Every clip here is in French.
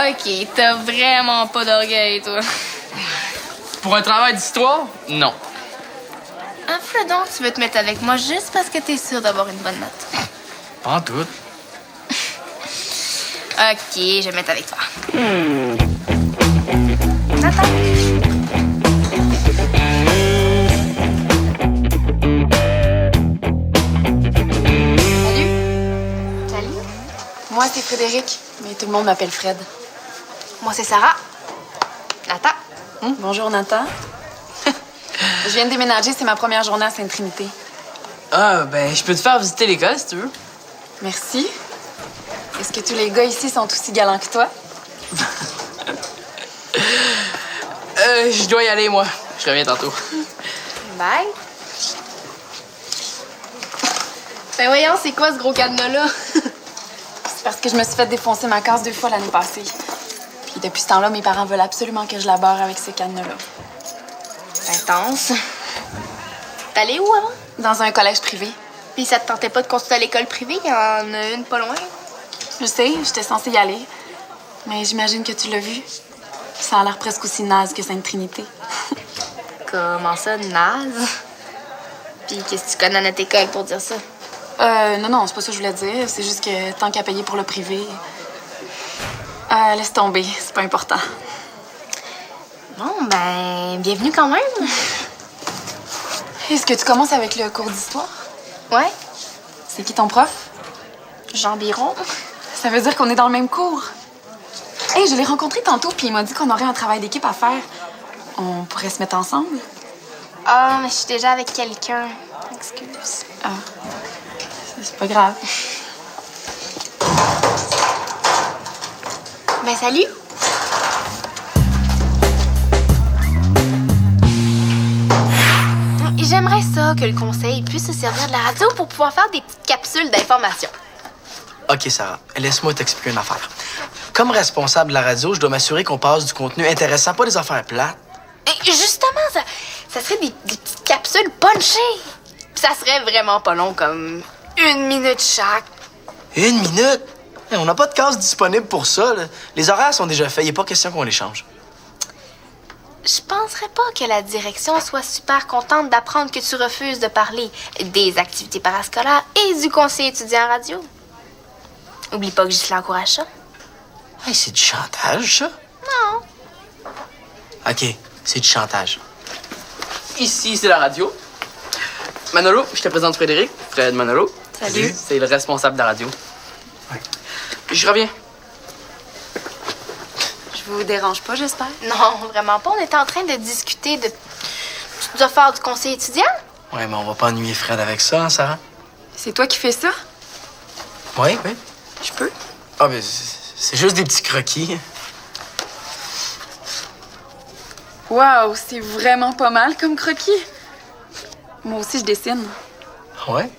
OK, t'as vraiment pas d'orgueil, toi. Pour un travail d'histoire, non. Enfin donc, tu veux te mettre avec moi juste parce que t'es sûr d'avoir une bonne note. Pas en tout. OK, je vais me mettre avec toi. Attends. Salut. Moi, c'est Frédéric, mais tout le monde m'appelle Fred. Moi, c'est Sarah. Nathan. Bonjour, Nathan. Je viens de déménager, c'est ma première journée à Sainte-Trinité. Ah, ben, je peux te faire visiter l'école si tu veux. Merci. Est-ce que tous les gars ici sont aussi galants que toi? Je dois y aller, moi. Je reviens tantôt. Bye. Ben voyons, c'est quoi ce gros cadenas-là? C'est parce que je me suis fait défoncer ma case 2 fois l'année passée. Puis depuis ce temps-là, mes parents veulent absolument que je la barre avec ce cadenas-là. Intense. T'allais où avant? Dans un collège privé. Puis ça te tentait pas de continuer à l'école privée? Il y en a une pas loin. Je sais, j'étais censée y aller. Mais j'imagine que tu l'as vu. Ça a l'air presque aussi naze que Sainte-Trinité. Comment ça, naze? Puis qu'est-ce que tu connais à notre école pour dire ça? Non, c'est pas ça que je voulais dire. C'est juste que tant qu'à payer pour le privé... laisse tomber, c'est pas important. Bon, ben, bienvenue quand même. Est-ce que tu commences avec le cours d'histoire? Ouais, C'est qui ton prof? Jean Biron. Ça veut dire qu'on est dans le même cours. Hey, je l'ai rencontré tantôt, puis il m'a dit qu'on aurait un travail d'équipe à faire. On pourrait se mettre ensemble? Ah, mais je suis déjà avec quelqu'un. Excuse. Ah, c'est pas grave. Ben, salut. J'aimerais ça que le conseil puisse se servir de la radio pour pouvoir faire des petites capsules d'information. OK, Sarah, laisse-moi t'expliquer une affaire. Comme responsable de la radio, je dois m'assurer qu'on passe du contenu intéressant, pas des affaires plates. Et justement, ça serait des petites capsules punchées. Puis ça serait vraiment pas long, comme 1 minute chaque. 1 minute? On n'a pas de case disponible pour ça, là. Les horaires sont déjà faits, il n'est pas question qu'on les change. Je penserais pas que la direction soit super contente d'apprendre que tu refuses de parler des activités parascolaires et du conseil étudiant en radio. Oublie pas que Gisela encourage ça. Hey, c'est du chantage, ça? Non. OK, c'est du chantage. Ici, c'est la radio. Manolo, je te présente Frédéric. Fred Manolo. Salut. C'est le responsable de la radio. Ouais. Je reviens. Je vous dérange pas, j'espère? Non, vraiment pas. On était en train de discuter de petites affaires du conseil étudiant. Ouais, mais on va pas ennuyer Fred avec ça, hein, Sarah? C'est toi qui fais ça? Oui. Je peux? Ah, ben, c'est juste des petits croquis. Wow, c'est vraiment pas mal comme croquis. Moi aussi, je dessine. Ouais?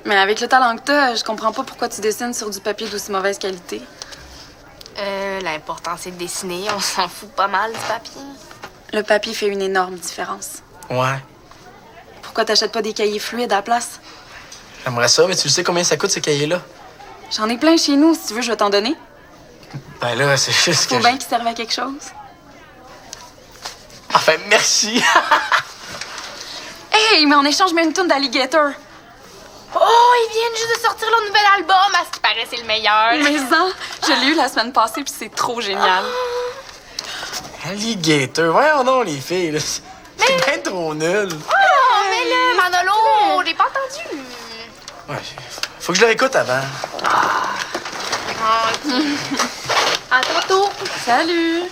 Mais avec le talent que t'as, je comprends pas pourquoi tu dessines sur du papier d'aussi mauvaise qualité. L'important, c'est de dessiner. On s'en fout pas mal du papier. Le papier fait une énorme différence. Ouais. Pourquoi t'achètes pas des cahiers fluides à la place? J'aimerais ça, mais tu sais combien ça coûte, ce cahier-là? J'en ai plein chez nous. Si tu veux, je vais t'en donner. Ben là, c'est juste Faut que... bien qu'ils servent à quelque chose. Enfin, merci! Hey, mais en échange, mets une toune d'Alligator. Oh, ils viennent juste de sortir leur nouvel album. À ce qui paraît, c'est le meilleur. Mais ça, je l'ai eu la semaine passée, puis c'est trop génial. Alligator, voyons donc, les filles, là. C'est bien trop nul. Oh, mais là, Manolo, j'ai pas entendu. Ouais, faut que je le réécoute avant. Ah, OK. À tantôt. Salut!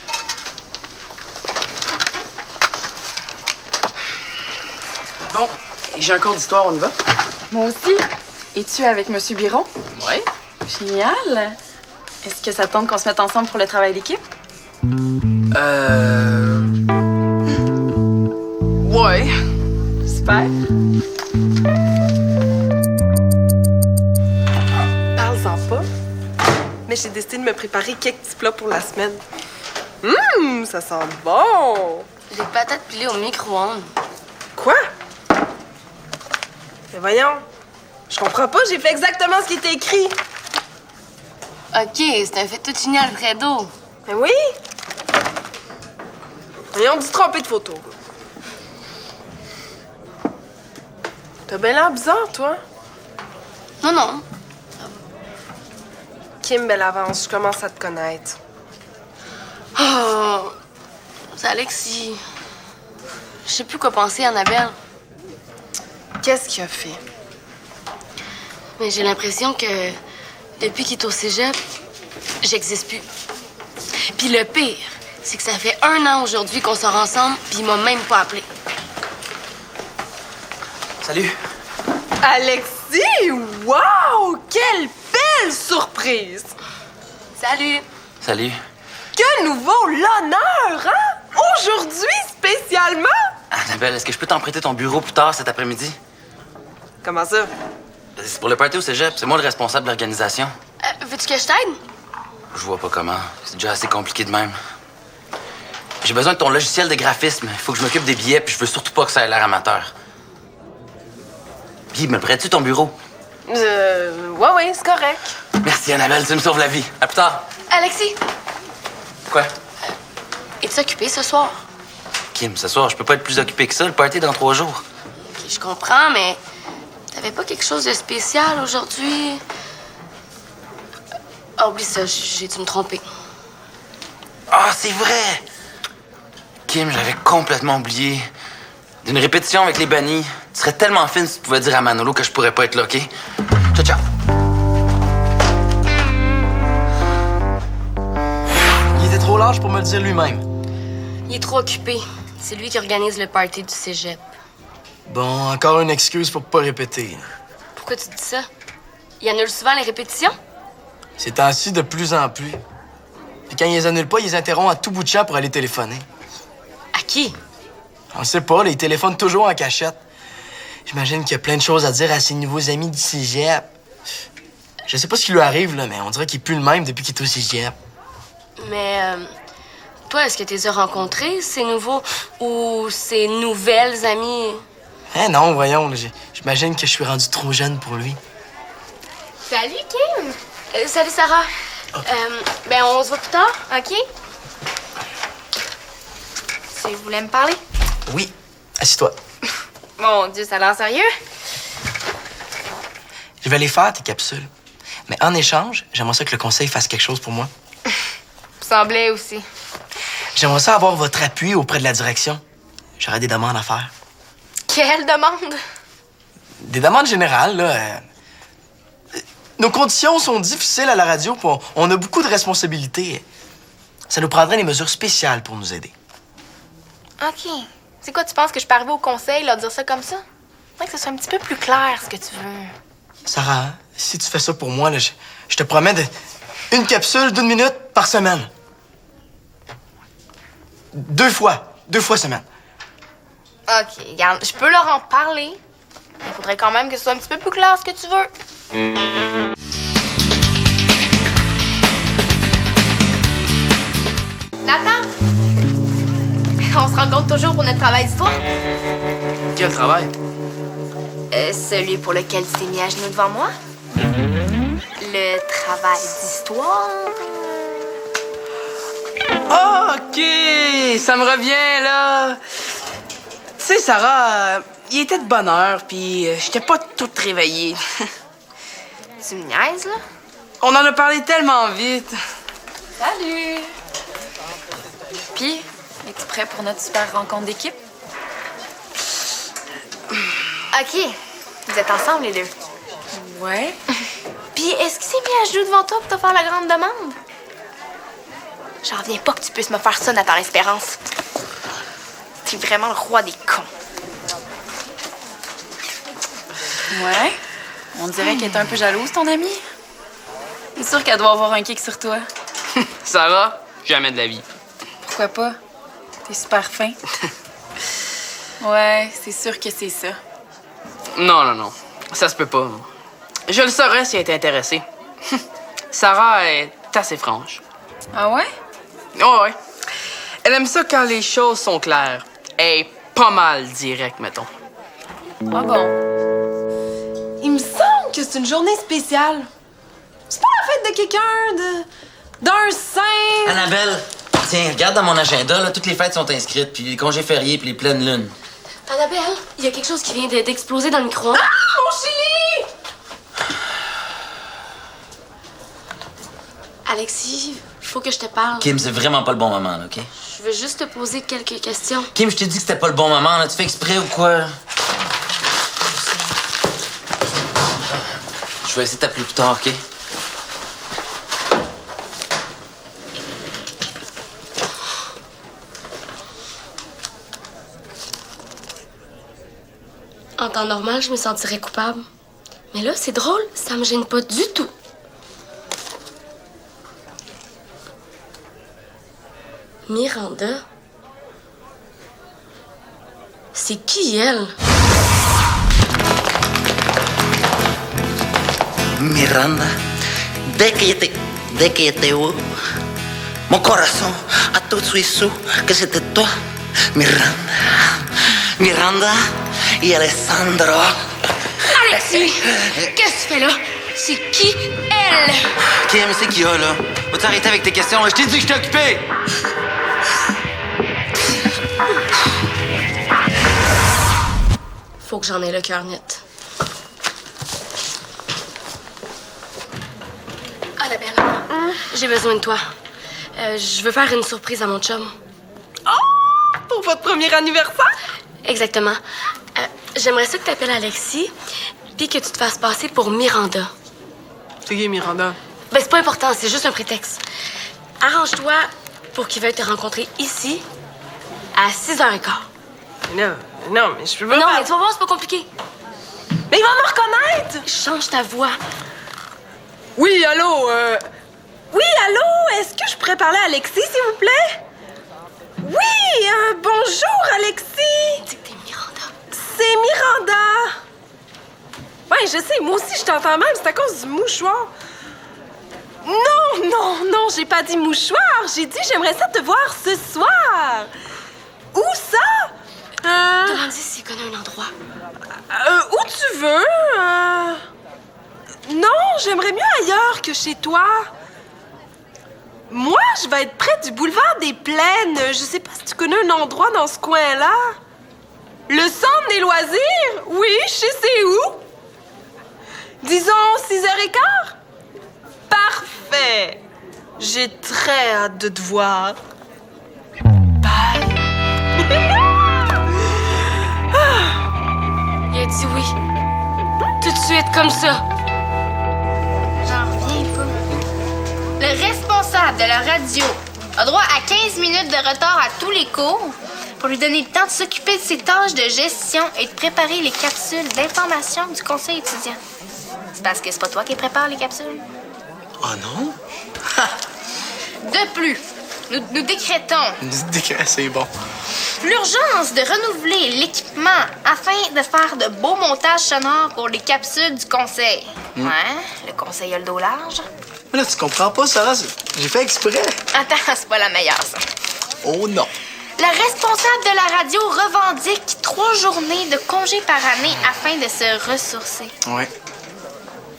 Bon, j'ai un cours d'histoire, on y va? Moi aussi. Es-tu avec Monsieur Biron? Ouais. Génial! Est-ce que ça te tente qu'on se mette ensemble pour le travail d'équipe? Ouais. Super! Parle-en pas. Mais j'ai décidé de me préparer quelques petits plats pour la semaine. Ça sent bon! Des patates pilées au micro-ondes. Quoi? Mais voyons, je comprends pas, j'ai fait exactement ce qui était écrit. OK, c'est un fait tout fini, Alfredo. Ben oui! Ils ont dû se tromper de photo. T'as bien l'air bizarre, toi. Non, non. Kim, belle avance, je commence à te connaître. Oh, c'est Alexis. Je sais plus quoi penser, Annabelle. Qu'est-ce qu'il a fait? Mais j'ai l'impression que depuis qu'il est au cégep, j'existe plus. Puis le pire, c'est que ça fait 1 an aujourd'hui qu'on sort ensemble, puis il m'a même pas appelé. Salut. Alexis! Wow! Quelle belle surprise! Salut! Salut. Que nouveau l'honneur, hein? Aujourd'hui, spécialement! Annabelle, est-ce que je peux t'emprunter ton bureau plus tard cet après-midi? Comment ça? C'est pour le party au cégep. C'est moi le responsable de l'organisation. Veux-tu que je t'aide? Je vois pas comment. C'est déjà assez compliqué de même. J'ai besoin de ton logiciel de graphisme. Il faut que je m'occupe des billets, puis je veux surtout pas que ça ait l'air amateur. Puis, me prêtes-tu ton bureau? Ouais, c'est correct. Merci, Annabelle, tu me sauves la vie. À plus tard. Alexis, Quoi? es-tu occupé ce soir? Kim, ce soir, je peux pas être plus occupé que ça. Le party est dans 3 jours. Ok, je comprends, mais t'avais pas quelque chose de spécial aujourd'hui? Ah, oublie ça, j'ai dû me tromper. Ah, c'est vrai! Kim, j'avais complètement oublié. D'une répétition avec les bannis. Tu serais tellement fine si tu pouvais dire à Manolo que je pourrais pas être là, OK? Ciao, ciao. Il était trop large pour me le dire lui-même. Il est trop occupé. C'est lui qui organise le party du cégep. Bon, encore une excuse pour pas répéter. Pourquoi tu dis ça? Il annule souvent les répétitions? Ces temps-ci, de plus en plus. Puis quand ils les annulent pas, ils les interrompent à tout bout de champ pour aller téléphoner. À qui? On sait pas, là, ils téléphonent toujours en cachette. J'imagine qu'il y a plein de choses à dire à ses nouveaux amis du cégep. Je sais pas ce qui lui arrive, là, mais on dirait qu'il est plus le même depuis qu'il est au cégep. Mais, toi, est-ce que tu les as rencontrés, ces nouveaux ou ces nouvelles amies? Eh non, voyons, là, j'imagine que je suis rendu trop jeune pour lui. Salut, Kim! Salut, Sarah. Ben, on se voit plus tard, OK? Tu voulais me parler? Oui, assis-toi. Mon Dieu, ça a l'air sérieux? Je vais les faire, tes capsules. Mais en échange, j'aimerais ça que le conseil fasse quelque chose pour moi. Semblait aussi. J'aimerais ça avoir votre appui auprès de la direction. J'aurais des demandes à faire. Quelle demande? Des demandes générales, là. Nos conditions sont difficiles à la radio, puis on a beaucoup de responsabilités. Ça nous prendrait des mesures spéciales pour nous aider. OK. C'est quoi, tu penses que je peux arriver au conseil, leur dire ça comme ça? Faudrait que ce soit un petit peu plus clair, ce que tu veux. Sarah, si tu fais ça pour moi, là, je te promets une capsule d'1 minute par semaine. 2 fois semaine. OK, regarde, je peux leur en parler. Mais il faudrait quand même que ce soit un petit peu plus clair, ce que tu veux. Nathan! On se rencontre toujours pour notre travail d'histoire? Quel travail? Celui pour lequel tu t'es mis à genoux devant moi? Le travail d'histoire? OK, ça me revient, là. Tu sais, Sarah, il était de bonne heure, puis j'étais pas toute réveillée. Tu me niaises, là? On en a parlé tellement vite. Salut! Puis, es-tu prêt pour notre super rencontre d'équipe? OK. Vous êtes ensemble, les deux. Ouais. Puis, est-ce qu'il s'est mis à genoux devant toi pour te faire la grande demande? J'en reviens pas que tu puisses me faire ça, Nathan L'Espérance. T'es vraiment le roi des cons. Ouais. On dirait qu'elle est un peu jalouse, ton amie. C'est sûr qu'elle doit avoir un kick sur toi. Sarah, jamais de la vie. Pourquoi pas? T'es super fin. Ouais, c'est sûr que c'est ça. Non. Ça se peut pas. Je le saurais si elle était intéressée. Sarah est assez franche. Ah ouais? Oh, ouais. Elle aime ça quand les choses sont claires. Elle est pas mal directe, mettons. Ah bon? Il me semble que c'est une journée spéciale. C'est pas la fête de quelqu'un, D'un sein! Annabelle, tiens, regarde dans mon agenda, là, toutes les fêtes sont inscrites, puis les congés fériés, puis les pleines lunes. Annabelle, il y a quelque chose qui vient d'exploser dans le micro-ondes. Ah, mon chili! Alexis, faut que je te parle. Kim, c'est vraiment pas le bon moment, là, OK? Je veux juste te poser quelques questions. Kim, je t'ai dit que c'était pas le bon moment, là. Tu fais exprès ou quoi? Je vais essayer de t'appeler plus tard, OK? En temps normal, je me sentirais coupable. Mais là, c'est drôle, ça me gêne pas du tout. Miranda? C'est qui, elle? Miranda, dès que j'étais où, mon corazón a tout de suite su que c'était toi, Miranda. Miranda y Alessandro. Alexis! Qu'est-ce que tu fais là? C'est qui, elle? Kim, c'est qui, là? Vas-tu arrêter avec tes questions, là? Je t'ai dit que j'étais occupé! Faut que j'en ai le cœur net. Annabelle, j'ai besoin de toi. Je veux faire une surprise à mon chum. Oh! Pour votre premier anniversaire? Exactement. J'aimerais ça que tu appelles Alexis puis que tu te fasses passer pour Miranda. C'est qui, Miranda? Ben, c'est pas important, c'est juste un prétexte. Arrange-toi pour qu'il veuille te rencontrer ici à 6h15. Non, mais je peux pas... Non, mais tu vas voir, c'est pas compliqué. Mais il va me reconnaître! Change ta voix. Oui, allô, Oui, allô, est-ce que je pourrais parler à Alexis, s'il vous plaît? Oui, bonjour, Alexis! Dis que t'es Miranda. C'est Miranda! Ouais, je sais, moi aussi, je t'entends mal, c'est à cause du mouchoir. Non, j'ai pas dit mouchoir, j'ai dit j'aimerais ça te voir ce soir. Où ça? Demande-lui s'il connaît un endroit. Où tu veux? Non, j'aimerais mieux ailleurs que chez toi. Moi, je vais être près du boulevard des Plaines. Je sais pas si tu connais un endroit dans ce coin-là. Le centre des loisirs? Oui, je sais c'est où. Disons 6h15? Parfait. J'ai très hâte de te voir. Bye. Il a dit oui. Tout de suite, comme ça. J'en reviens pas. Le responsable de la radio a droit à 15 minutes de retard à tous les cours pour lui donner le temps de s'occuper de ses tâches de gestion et de préparer les capsules d'information du conseil étudiant. C'est parce que c'est pas toi qui prépare les capsules. Oh non? De plus, nous décrétons C'est bon. l'urgence de renouveler l'équipement afin de faire de beaux montages sonores pour les capsules du conseil. Ouais, le conseil a le dos large. Mais là, tu comprends pas, Sarah? J'ai fait exprès. Attends, c'est pas la meilleure, ça. Oh non. Le responsable de la radio revendique 3 journées de congé par année afin de se ressourcer. Ouais.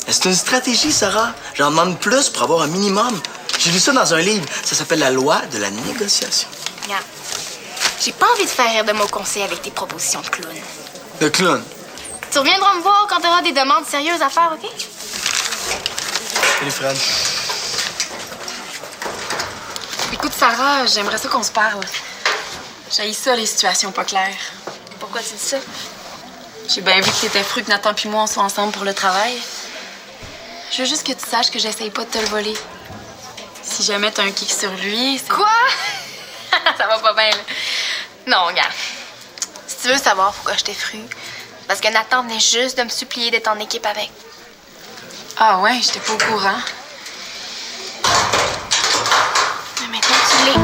C'est une stratégie, Sarah. J'en demande plus pour avoir un minimum. J'ai lu ça dans un livre. Ça s'appelle La loi de la négociation. Regarde, j'ai pas envie de faire rire de mon conseil avec tes propositions de clown. Le clown. Tu reviendras me voir quand t'auras des demandes sérieuses à faire, OK? Salut, Fred. Écoute, Sarah, j'aimerais ça qu'on se parle. J'haïs ça, les situations pas claires. Pourquoi tu dis ça? J'ai bien vu que t'étais fru que Nathan puis moi, on soit ensemble pour le travail. Je veux juste que tu saches que j'essaye pas de te le voler. Si jamais t'as un kick sur lui, c'est... Quoi? Ça va pas bien, là. Non, regarde. Si tu veux savoir pourquoi je t'ai fru, parce que Nathan venait juste de me supplier d'être en équipe avec. Ah ouais, j'étais pas au courant. Mais maintenant, tu l'es.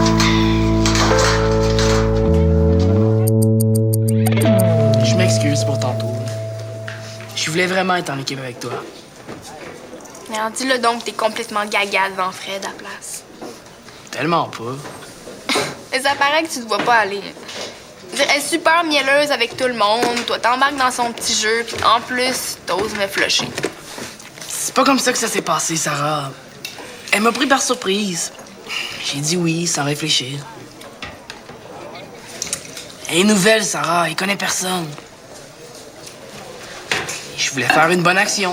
Je m'excuse pour tantôt. Je voulais vraiment être en équipe avec toi. Mais en dis-le donc, t'es complètement gaga devant Fred à la place. Tellement pas. Mais ça paraît que tu te vois pas aller. Je veux dire, elle est super mielleuse avec tout le monde. Toi, t'embarques dans son petit jeu, puis en plus, t'oses me flusher. C'est pas comme ça que ça s'est passé, Sarah. Elle m'a pris par surprise. J'ai dit oui, sans réfléchir. Elle est nouvelle, Sarah. Elle connaît personne. Je voulais faire une bonne action.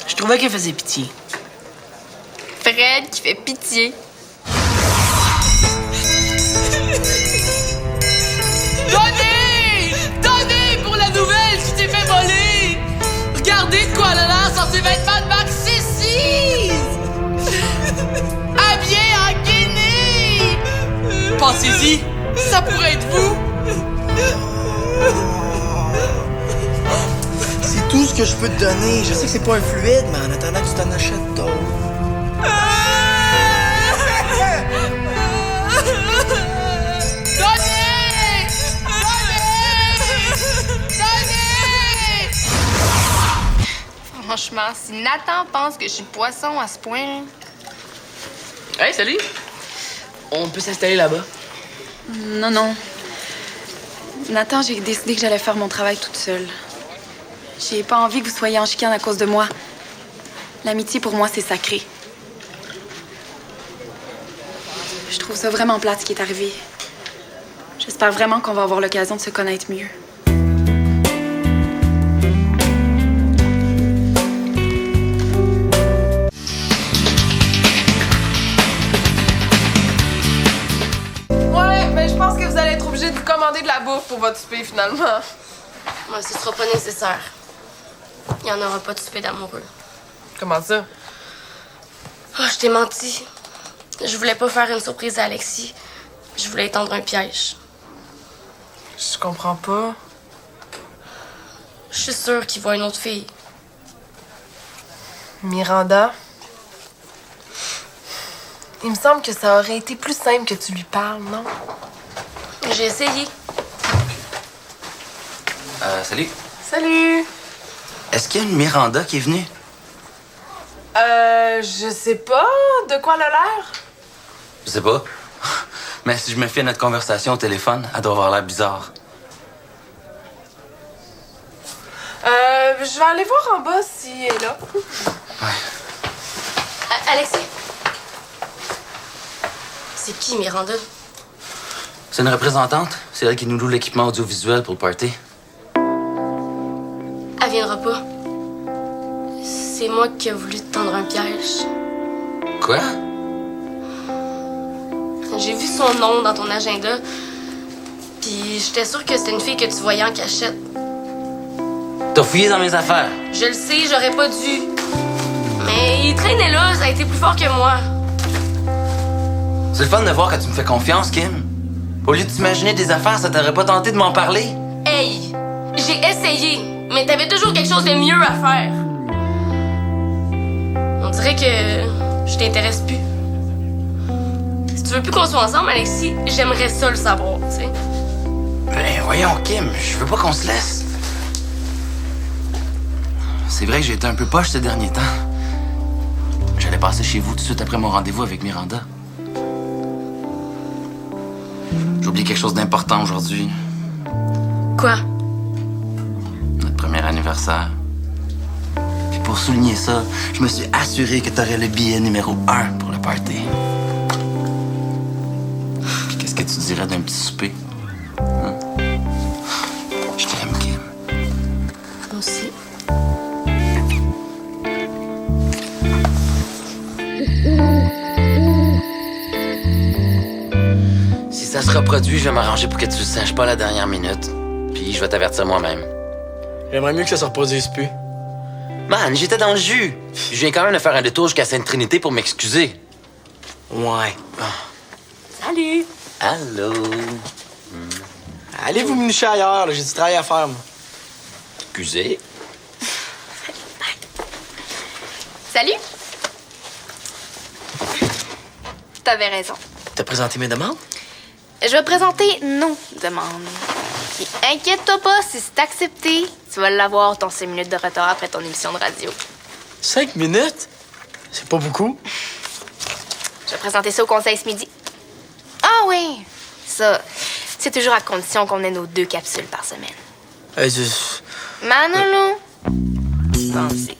Je trouvais qu'elle faisait pitié. Fred qui fait pitié. Donnez! Donnez pour la nouvelle qui t'est fait voler! Regardez de quoi elle a l'air sans ses vêtements de Max Sissi! Habillé en Guinée! Pensez-y, ça pourrait être vous! C'est tout ce que je peux te donner. Je sais que c'est pas un fluide, mais en attendant que tu t'en achètes d'autres. Donnez! Donnez! Franchement, si Nathan pense que je suis poisson à ce point... Hey, salut! On peut s'installer là-bas. Non, non. Nathan, j'ai décidé que j'allais faire mon travail toute seule. J'ai pas envie que vous soyez en chicane à cause de moi. L'amitié, pour moi, c'est sacré. Je trouve ça vraiment plate ce qui est arrivé. J'espère vraiment qu'on va avoir l'occasion de se connaître mieux. Ouais, mais je pense que vous allez être obligé de vous commander de la bouffe pour votre souper, finalement. Ouais, ce sera pas nécessaire. Il y en aura pas de souper d'amoureux. Comment ça? Oh, je t'ai menti. Je voulais pas faire une surprise à Alexis. Je voulais étendre un piège. Je comprends pas. Je suis sûre qu'il voit une autre fille. Miranda? Il me semble que ça aurait été plus simple que tu lui parles, non? J'ai essayé. Salut. Salut! Est-ce qu'il y a une Miranda qui est venue? Je sais pas. De quoi elle a l'air? Je sais pas. Mais si je me fie à notre conversation au téléphone, elle doit avoir l'air bizarre. Je vais aller voir en bas si elle est là. Alexis? C'est qui, Miranda? C'est une représentante. C'est elle qui nous loue l'équipement audiovisuel pour le party. Elle viendra pas. C'est moi qui ai voulu te tendre un piège. Quoi? J'ai vu son nom dans ton agenda. Puis j'étais sûre que c'était une fille que tu voyais en cachette. T'as fouillé dans mes affaires. Je le sais, j'aurais pas dû. Mais il traînait là, ça a été plus fort que moi. C'est le fun de voir que tu me fais confiance, Kim. Au lieu de t'imaginer des affaires, ça t'aurait pas tenté de m'en parler? Hey, j'ai essayé, mais t'avais toujours quelque chose de mieux à faire. On dirait que je t'intéresse plus. Si tu veux plus qu'on soit ensemble, Alexis, j'aimerais ça le savoir, tu sais. Ben voyons, Kim, je veux pas qu'on se laisse. C'est vrai que j'ai été un peu poche ces derniers temps. J'allais passer chez vous tout de suite après mon rendez-vous avec Miranda. J'ai oublié quelque chose d'important aujourd'hui. Quoi? Notre premier anniversaire. Puis pour souligner ça, je me suis assuré que t'aurais le billet numéro 1 pour le party. Puis qu'est-ce que tu dirais d'un petit souper? Hein? Je t'aime, Kim. Moi aussi. Si ça se reproduit, je vais m'arranger pour que tu le saches pas à la dernière minute. Puis je vais t'avertir moi-même. J'aimerais mieux que ça se reproduise plus. Man, j'étais dans le jus. Je viens quand même de faire un détour jusqu'à Sainte-Trinité pour m'excuser. Ouais. Salut! Allô? Allez vous moucher ailleurs, là, j'ai du travail à faire, moi. Excusez? Salut! T'avais raison. T'as présenté mes demandes? Je vais présenter nos demandes. Puis inquiète-toi pas, si c'est accepté, tu vas l'avoir ton 5 minutes de retard après ton émission de radio. 5 minutes? C'est pas beaucoup. Je vais présenter ça au conseil ce midi. Ah oui! Ça, c'est toujours à condition qu'on ait nos 2 capsules par semaine. Manolo! Pensez.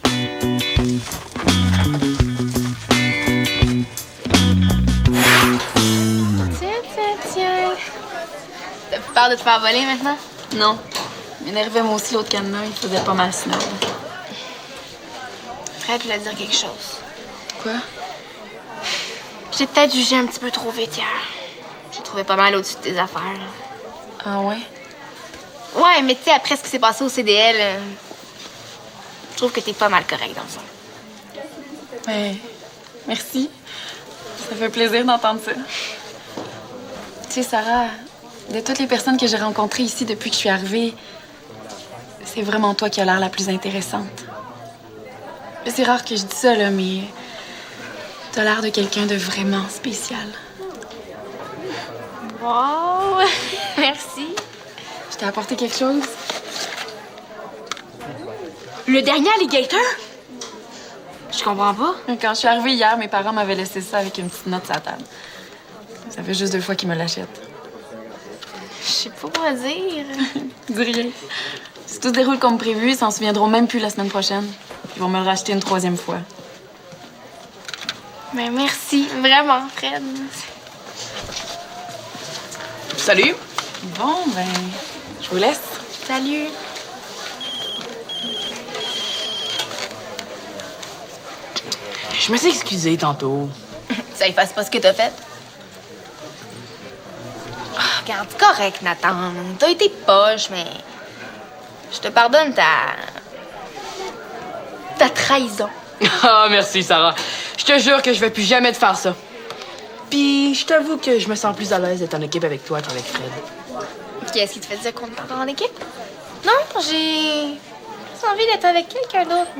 peur de te faire voler maintenant? Non. M'énervait moi aussi l'autre cadenas, il faisait pas mal snob. Fred voulait dire quelque chose. Quoi? J'ai peut-être jugé un petit peu trop vite hier. J'ai trouvé pas mal au-dessus de tes affaires. Là. Ah ouais? Ouais, mais tu sais, après ce qui s'est passé au CDL, je trouve que t'es pas mal correct dans le fond. Ben, merci. Ça fait plaisir d'entendre ça. Tu sais, Sarah, de toutes les personnes que j'ai rencontrées ici depuis que je suis arrivée, c'est vraiment toi qui as l'air la plus intéressante. C'est rare que je dise ça, là, mais t'as l'air de quelqu'un de vraiment spécial. Wow! Merci. Je t'ai apporté quelque chose? Le dernier alligator? Je comprends pas. Quand je suis arrivée hier, mes parents m'avaient laissé ça avec une petite note sur la table. Ça fait juste 2 fois qu'ils me l'achètent. Je sais pas quoi dire. Dis rien. Si tout se déroule comme prévu, ils s'en souviendront même plus la semaine prochaine. Ils vont me le racheter une 3e fois. Mais merci, vraiment, Fred. Salut. Bon, ben, je vous laisse. Salut. Je me suis excusé tantôt. Ça efface pas ce que t'as fait. Ah, regarde, c'est correct, Nathan. T'as été poche, mais... Je te pardonne ta trahison. Ah, merci, Sarah. Je te jure que je vais plus jamais te faire ça. Puis, je t'avoue que je me sens plus à l'aise d'être en équipe avec toi qu'avec Fred. Qu'est-ce qui te fait dire qu'on est encore en équipe? Non, j'ai plus envie d'être avec quelqu'un d'autre.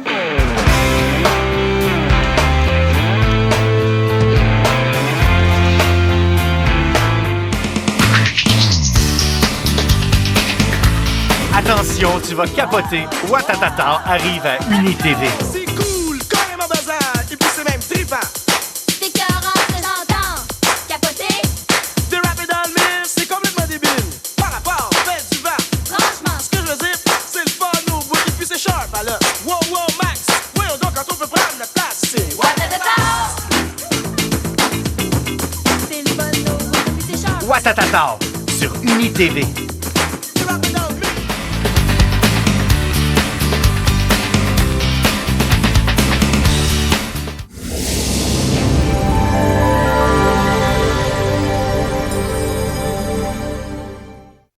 Attention, tu vas capoter. Ouattatata arrive à UniTV. C'est cool, carrément bazar, et puis c'est même trippant. T'es cœurant, présentant, capoté. De rapper dans le mille, c'est complètement débile. Par rapport, fait du vent. Franchement, Ce que je veux dire, c'est le fun au bout, et puis c'est sharp, alors. Wow, wow, Max, voyons donc quand on peut prendre la place, c'est Ouattatata. C'est le bon eau, puis c'est cher. Ouattatata sur UniTV.